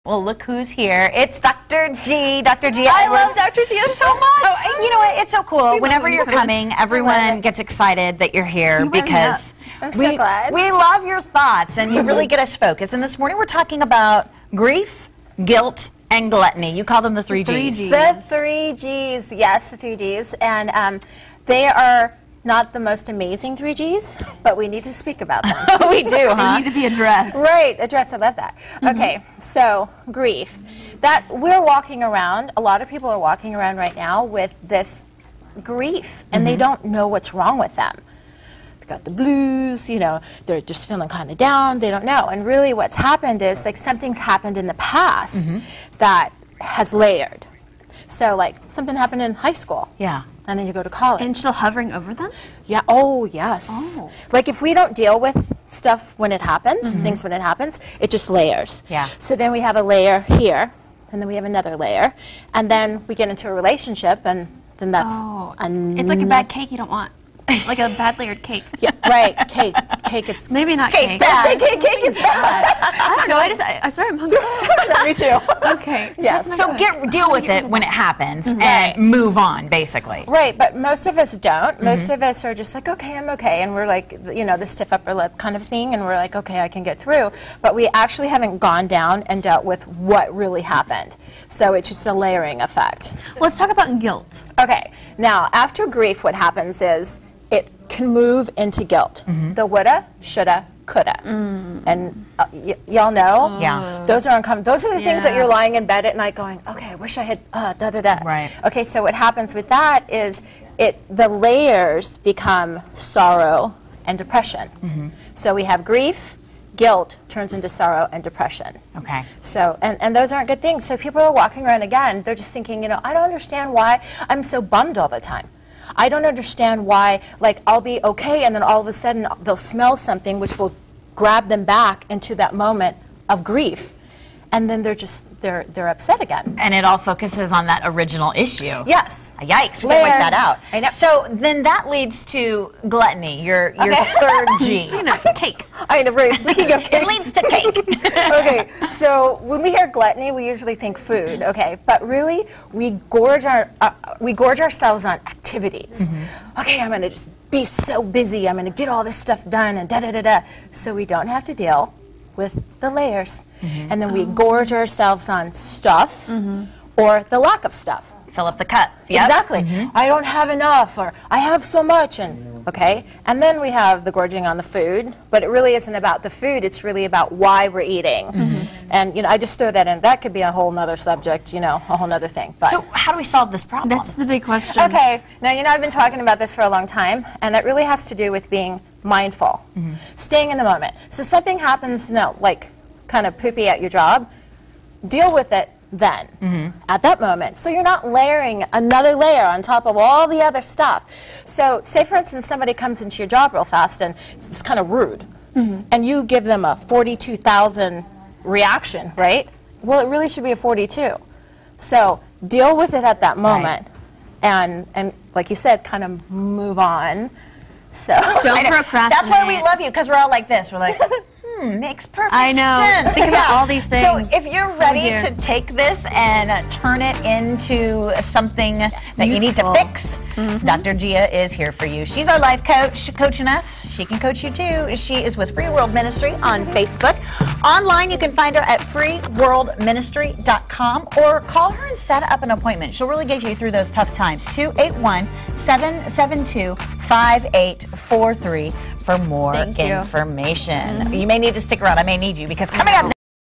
Well, look who's here. It's Dr. G. Dr. Gia. I love Dr. Gia so much. Oh, you know what? It's so cool. Whenever you're coming, everyone gets excited that you're here because I'm so glad. We love your thoughts, and you really get us focused. And this morning we're talking about grief, guilt, and gluttony. You call them the three Gs. The three Gs, yes, the three Gs. And they are not the most amazing three Gs, but we need to speak about them. We do, huh? They need to be addressed. Right, addressed. I love that. Okay, so grief. That we're walking around, a lot of people are walking around right now with this grief, and they don't know what's wrong with them. They've got the blues, you know, they're just feeling kind of down, they don't know. And really what's happened is, like, something's happened in the past that has layered. So, like, something happened in high school. Yeah. And then you go to college. And still hovering over them? Yeah. Oh, yes. Oh. Like, if we don't deal with stuff when it happens, things when it happens, it just layers. Yeah. So then we have a layer here, and then we have another layer, and then we get into a relationship, and then that's It's like a bad cake you don't want. Like a bad layered cake. Yeah, right. Cake. Cake. It's Maybe not cake. Don't say cake. Cake is bad. I don't know. I started I'm hungry. Me too. Okay. Yes. So deal with it when it happens and move on, basically. Right, but most of us don't. Most of us are just like, okay, I'm okay. And we're like, you know, the stiff upper lip kind of thing. And we're like, okay, I can get through. But we actually haven't gone down and dealt with what really happened. So it's just a layering effect. Let's talk about guilt. Okay, now after grief, what happens is it can move into guilt. The woulda, shoulda, coulda. And y'all know? Yeah. Those are uncomfortable. Those are the things that you're lying in bed at night going, okay, I wish I had da-da-da. Right. Okay, so what happens with that is the layers become sorrow and depression. So we have grief, guilt turns into sorrow and depression. Okay. So, and those aren't good things. So people are walking around again, they're just thinking, you know, I don't understand why I'm so bummed all the time. I don't understand why, like, I'll be okay, and then all of a sudden they'll smell something which will grab them back into that moment of grief, and then they're upset again. And it all focuses on that original issue. Yes. Yikes, we gotta wipe that out. I know. So then that leads to gluttony, your third G. You know, cake. I know, right, speaking of cake. It leads to cake. Okay, so when we hear gluttony, we usually think food, okay? But really, we gorge ourselves on activities. Okay, I'm gonna just be so busy, I'm gonna get all this stuff done, and da-da-da-da. So we don't have to deal with the layers. And then we gorge ourselves on stuff or the lack of stuff. Fill up the cup. Yep. Exactly. I don't have enough, or I have so much, and okay. And then we have the gorging on the food, but it really isn't about the food. It's really about why we're eating. And you know, I just throw that in. That could be a whole nother subject, you know, a whole nother thing. But So how do we solve this problem? That's the big question. okay. Now, you know, I've been talking about this for a long time, and that really has to do with being mindful, staying in the moment. So something happens, you know, like kind of poopy at your job, deal with it then, at that moment. So you're not layering another layer on top of all the other stuff. So say, for instance, somebody comes into your job real fast, and it's kind of rude, and you give them a 42,000 reaction, right? Well, it really should be a 42. So deal with it at that moment, and like you said, kind of move on. So Don't procrastinate. That's why we love you, because we're all like this. We're like, makes perfect I know. sense. Think about all these things. So if you're ready to take this and turn it into something that you need to fix, Dr. Gia is here for you. She's our life coach, coaching us. She can coach you too. She is with Free World Ministry on Facebook. Online, you can find her at freeworldministry.com, or call her and set up an appointment. She'll really get you through those tough times. 281-772-5843 for more information. You may need to stick around. I may need you, because coming up